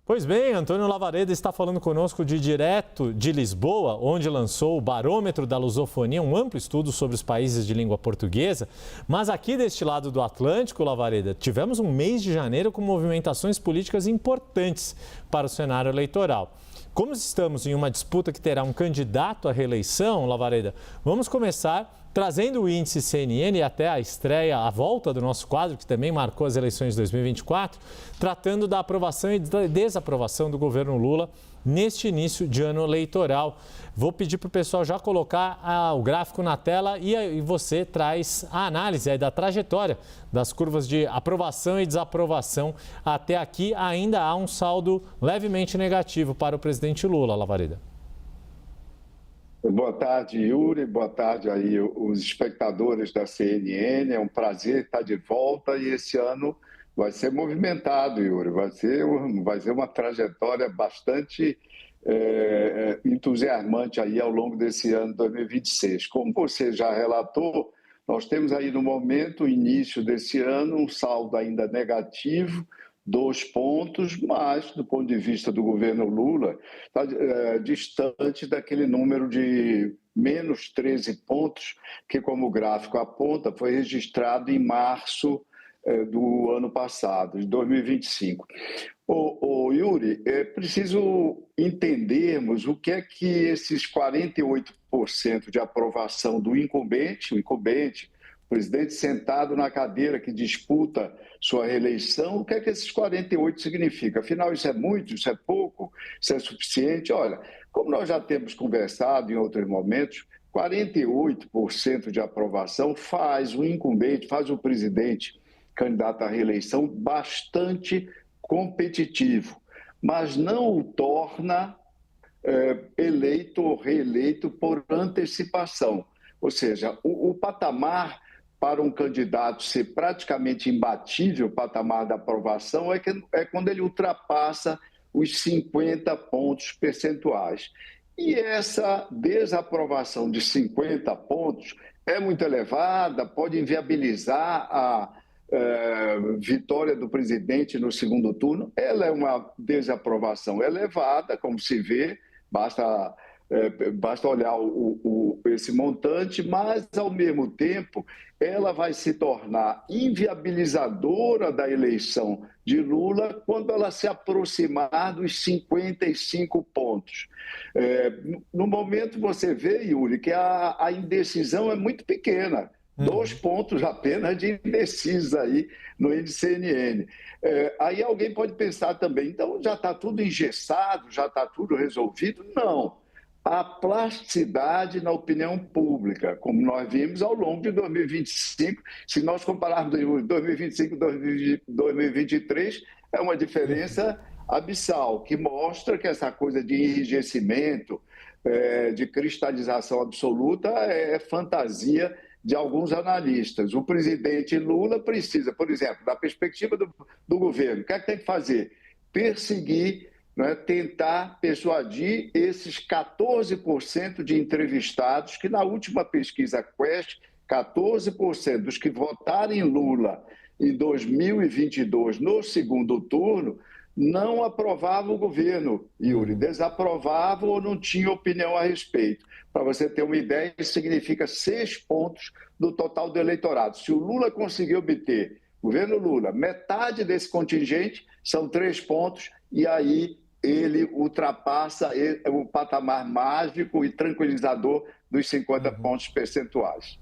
Pois bem, Antônio Lavareda está falando conosco direto de Lisboa, onde lançou o Barômetro da Lusofonia, um amplo estudo sobre os países de língua portuguesa. Mas aqui deste lado do Atlântico, Lavareda, tivemos um mês de janeiro com movimentações políticas importantes para o cenário eleitoral. Como estamos em uma disputa que terá um candidato à reeleição, Lavareda, vamos começar trazendo o índice CNN até a estreia, a volta do nosso quadro, que também marcou as eleições de 2024, tratando da aprovação e da desaprovação do governo Lula neste início de ano eleitoral. Vou pedir para o pessoal já colocar o gráfico na tela e você traz a análise aí da trajetória das curvas de aprovação e desaprovação. Até aqui ainda há um saldo levemente negativo para o presidente Lula, Lavareda. Boa tarde, Yuri. Boa tarde aí os espectadores da CNN. É um prazer estar de volta e esse ano vai ser movimentado, Yuri. Vai ser uma trajetória bastante entusiasmante aí ao longo desse ano 2026. Como você já relatou, nós temos aí no momento, início desse ano, um saldo ainda negativo, 2 pontos, mas do ponto de vista do governo Lula, está distante daquele número de menos 13 pontos que, como o gráfico aponta, foi registrado em março do ano passado, de 2025. Yuri, é preciso entendermos o que é que esses 48% de aprovação do incumbente, o presidente sentado na cadeira que disputa sua reeleição, o que é que esses 48 significa? Afinal, isso é muito, isso é pouco, isso é suficiente? Olha, como nós já temos conversado em outros momentos, 48% de aprovação faz o incumbente, faz o presidente candidato à reeleição bastante competitivo, mas não o torna eleito ou reeleito por antecipação. Ou seja, o patamar para um candidato ser praticamente imbatível, o patamar da aprovação, é quando ele ultrapassa os 50 pontos percentuais. E essa desaprovação de 50 pontos é muito elevada, pode inviabilizar a vitória do presidente no segundo turno. Ela é uma desaprovação elevada, como se vê, basta olhar esse montante, mas, ao mesmo tempo, ela vai se tornar inviabilizadora da eleição de Lula quando ela se aproximar dos 55 pontos. No momento, você vê, Yuri, que a indecisão é muito pequena. 2 pontos apenas de indecisos aí no índice CNN. Aí alguém pode pensar também, então já está tudo engessado, já está tudo resolvido? Não. A plasticidade na opinião pública, como nós vimos ao longo de 2025, se nós compararmos 2025 e 2023, é uma diferença abissal, que mostra que essa coisa de enrijecimento, de cristalização absoluta, é fantasia de alguns analistas. O presidente Lula precisa, por exemplo, da perspectiva do governo, o que é que tem que fazer? Perseguir, tentar persuadir esses 14% de entrevistados que, na última pesquisa Quest, 14% dos que votaram em Lula em 2022, no segundo turno, não aprovavam o governo, Yuri, desaprovavam ou não tinham opinião a respeito. Para você ter uma ideia, isso significa 6 pontos do total do eleitorado. Se o Lula conseguir obter, governo Lula, metade desse contingente, são 3 pontos, e aí ele ultrapassa o patamar mágico e tranquilizador dos 50 pontos percentuais.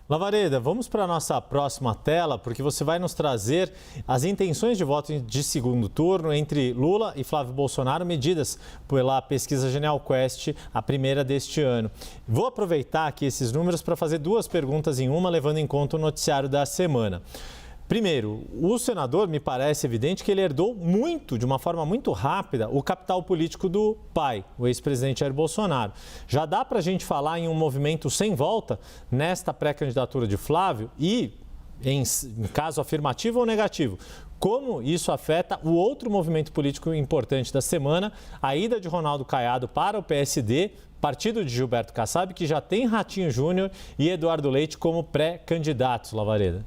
Lavareda, vamos para a nossa próxima tela, porque você vai nos trazer as intenções de voto de segundo turno entre Lula e Flávio Bolsonaro, medidas pela pesquisa Genial Quest, a primeira deste ano. Vou aproveitar aqui esses números para fazer 2 perguntas em uma, levando em conta o noticiário da semana. Primeiro, o senador, me parece evidente que ele herdou muito, de uma forma muito rápida, o capital político do pai, o ex-presidente Jair Bolsonaro. Já dá para a gente falar em um movimento sem volta nesta pré-candidatura de Flávio e, em caso afirmativo ou negativo, como isso afeta o outro movimento político importante da semana, a ida de Ronaldo Caiado para o PSD, partido de Gilberto Kassab, que já tem Ratinho Júnior e Eduardo Leite como pré-candidatos, Lavareda.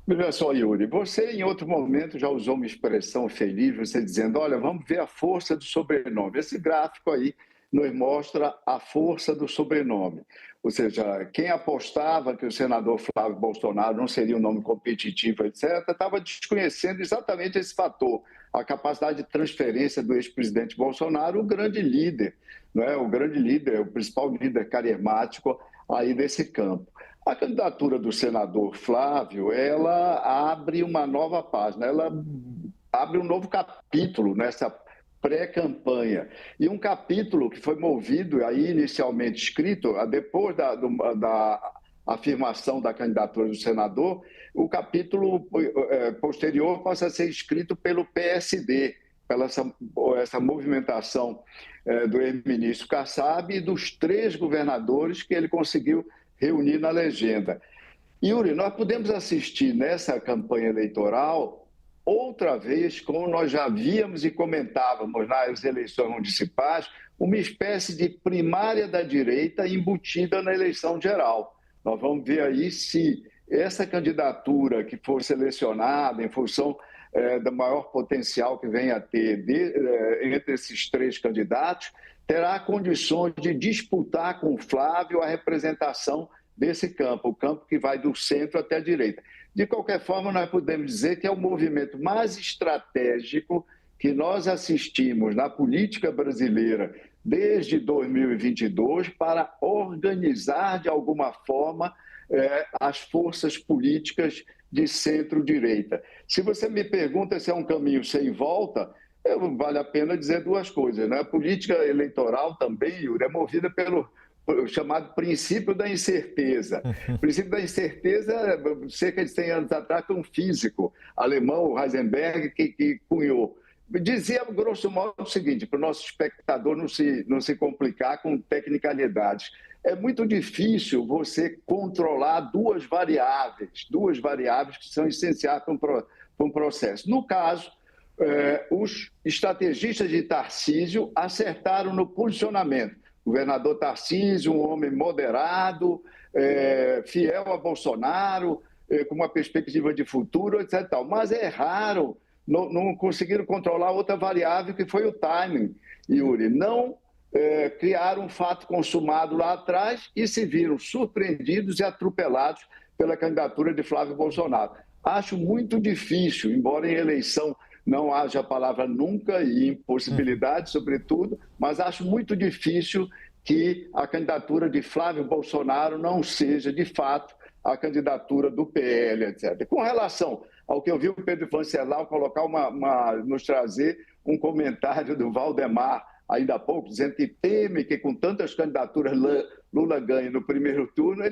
Veja só, Yuri, você em outro momento já usou uma expressão feliz, você dizendo, olha, vamos ver a força do sobrenome. Esse gráfico aí nos mostra a força do sobrenome. Ou seja, quem apostava que o senador Flávio Bolsonaro não seria um nome competitivo, etc., estava desconhecendo exatamente esse fator, a capacidade de transferência do ex-presidente Bolsonaro, o grande líder, não é? O grande líder, o principal líder carismático aí desse campo. A candidatura do senador Flávio, ela abre uma nova página, ela abre um novo capítulo nessa pré-campanha. E um capítulo que foi movido, aí inicialmente escrito, depois da afirmação da candidatura do senador, o capítulo posterior passa a ser escrito pelo PSD, pela essa movimentação do ex-ministro Kassab e dos 3 governadores que ele conseguiu reunir na legenda. Yuri, nós podemos assistir nessa campanha eleitoral outra vez, como nós já víamos e comentávamos nas eleições municipais, uma espécie de primária da direita embutida na eleição geral. Nós vamos ver aí se essa candidatura que for selecionada em função do maior potencial que venha a ter entre esses 3 candidatos, terá condições de disputar com o Flávio a representação desse campo, o campo que vai do centro até a direita. De qualquer forma, nós podemos dizer que é o movimento mais estratégico que nós assistimos na política brasileira desde 2022 para organizar, de alguma forma, as forças políticas de centro-direita. Se você me pergunta se é um caminho sem volta, vale a pena dizer 2 coisas, né? A política eleitoral também, Yuri, é movida pelo chamado princípio da incerteza. O princípio da incerteza, cerca de 100 anos atrás, foi um físico alemão, o Heisenberg, que cunhou. Dizia, grosso modo, o seguinte, para o nosso espectador não se complicar com tecnicalidades. É muito difícil você controlar 2 variáveis que são essenciais para um processo. No caso, os estrategistas de Tarcísio acertaram no posicionamento. O governador Tarcísio, um homem moderado, fiel a Bolsonaro, com uma perspectiva de futuro, etc. Mas erraram, não conseguiram controlar outra variável, que foi o timing, Yuri. Não criaram um fato consumado lá atrás e se viram surpreendidos e atropelados pela candidatura de Flávio Bolsonaro. Acho muito difícil, embora em eleição não haja a palavra nunca e impossibilidade, sobretudo, mas acho muito difícil que a candidatura de Flávio Bolsonaro não seja, de fato, a candidatura do PL, etc. Com relação ao que eu vi o Pedro Vancelau colocar nos trazer um comentário do Valdemar, ainda há pouco, dizendo que teme que com tantas candidaturas Lula ganhe no primeiro turno,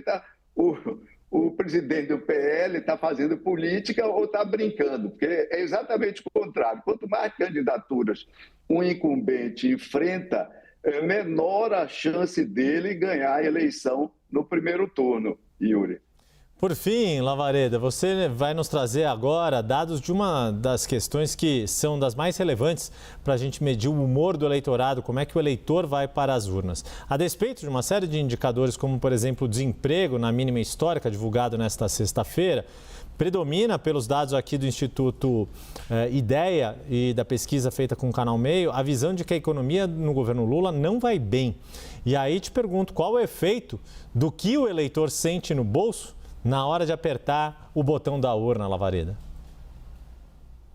o presidente do PL está fazendo política ou está brincando, porque é exatamente o contrário. Quanto mais candidaturas um incumbente enfrenta, menor a chance dele ganhar a eleição no primeiro turno, Yuri. Por fim, Lavareda, você vai nos trazer agora dados de uma das questões que são das mais relevantes para a gente medir o humor do eleitorado, como é que o eleitor vai para as urnas. A despeito de uma série de indicadores, como, por exemplo, o desemprego na mínima histórica, divulgado nesta sexta-feira, predomina pelos dados aqui do Instituto IDEA e da pesquisa feita com o Canal Meio, a visão de que a economia no governo Lula não vai bem. E aí te pergunto, qual o efeito do que o eleitor sente no bolso na hora de apertar o botão da urna, Lavareda?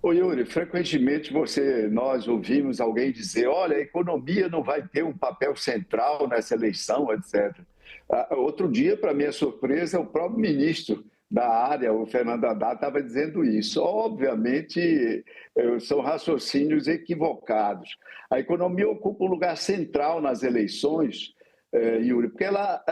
Ô Yuri, frequentemente nós ouvimos alguém dizer, olha, a economia não vai ter um papel central nessa eleição, etc. Outro dia, para minha surpresa, o próprio ministro da área, o Fernando Haddad, estava dizendo isso. Obviamente, são raciocínios equivocados. A economia ocupa um lugar central nas eleições, Yuri, porque ela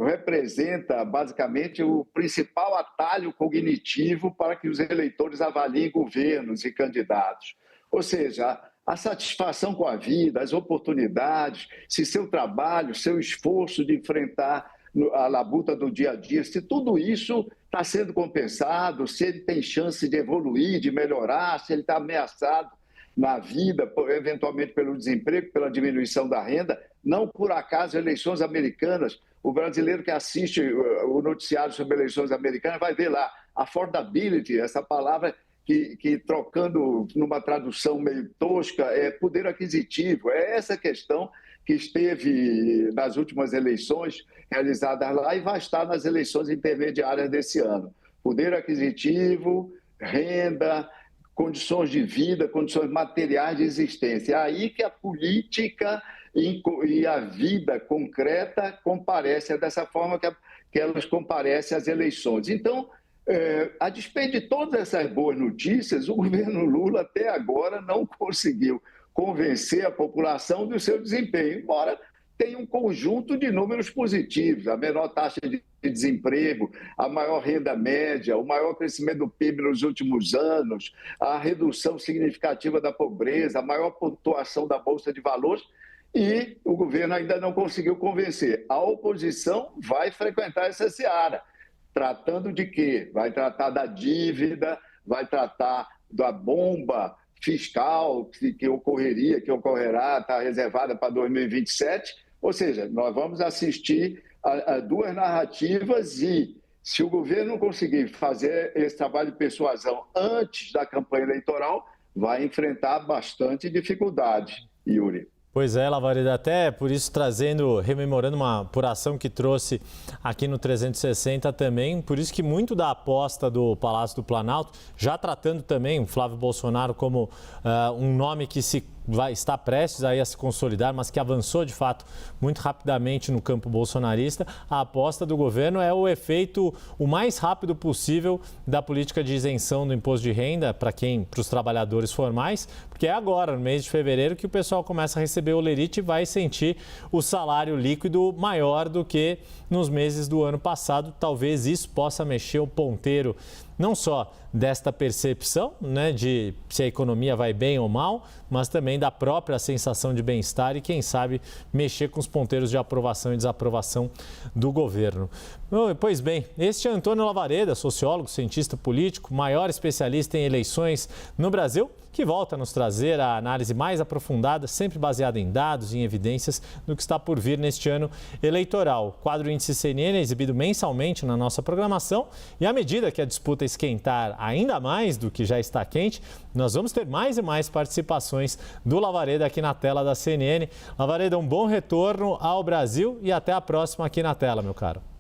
representa basicamente o principal atalho cognitivo para que os eleitores avaliem governos e candidatos. Ou seja, a satisfação com a vida, as oportunidades, se seu trabalho, seu esforço de enfrentar a labuta do dia a dia, se tudo isso está sendo compensado, se ele tem chance de evoluir, de melhorar, se ele está ameaçado na vida, eventualmente pelo desemprego, pela diminuição da renda. Não por acaso, eleições americanas, o brasileiro que assiste o noticiário sobre eleições americanas vai ver lá affordability, essa palavra que trocando numa tradução meio tosca, é poder aquisitivo. É essa questão que esteve nas últimas eleições realizadas lá e vai estar nas eleições intermediárias desse ano. Poder aquisitivo, renda, condições de vida, condições materiais de existência. É aí que a política e a vida concreta comparecem, é dessa forma que elas comparecem às eleições. Então, a despeito de todas essas boas notícias, o governo Lula até agora não conseguiu convencer a população do seu desempenho, embora tenha um conjunto de números positivos, a menor taxa de desemprego, a maior renda média, o maior crescimento do PIB nos últimos anos, a redução significativa da pobreza, a maior pontuação da Bolsa de Valores, e o governo ainda não conseguiu convencer. A oposição vai frequentar essa seara, tratando de quê? Vai tratar da dívida, vai tratar da bomba fiscal que ocorrerá, está reservada para 2027. Ou seja, nós vamos assistir a duas narrativas e, se o governo conseguir fazer esse trabalho de persuasão antes da campanha eleitoral, vai enfrentar bastante dificuldade, Yuri. Pois é, Lavareda, até por isso rememorando uma apuração que trouxe aqui no 360 também, por isso que muito da aposta do Palácio do Planalto, já tratando também o Flávio Bolsonaro como um nome que está prestes aí a se consolidar, mas que avançou de fato muito rapidamente no campo bolsonarista, a aposta do governo é o efeito o mais rápido possível da política de isenção do imposto de renda para os trabalhadores formais, porque é agora, no mês de fevereiro, que o pessoal começa a receber o lerite e vai sentir o salário líquido maior do que nos meses do ano passado. Talvez isso possa mexer o ponteiro não só desta percepção, né, de se a economia vai bem ou mal, mas também da própria sensação de bem-estar e, quem sabe, mexer com os ponteiros de aprovação e desaprovação do governo. Pois bem, este é Antônio Lavareda, sociólogo, cientista político, maior especialista em eleições no Brasil, que volta a nos trazer a análise mais aprofundada, sempre baseada em dados e em evidências do que está por vir neste ano eleitoral. O quadro Índice CNN é exibido mensalmente na nossa programação e, à medida que a disputa esquentar ainda mais do que já está quente, nós vamos ter mais e mais participações do Lavareda aqui na tela da CNN. Lavareda, um bom retorno ao Brasil e até a próxima aqui na tela, meu caro.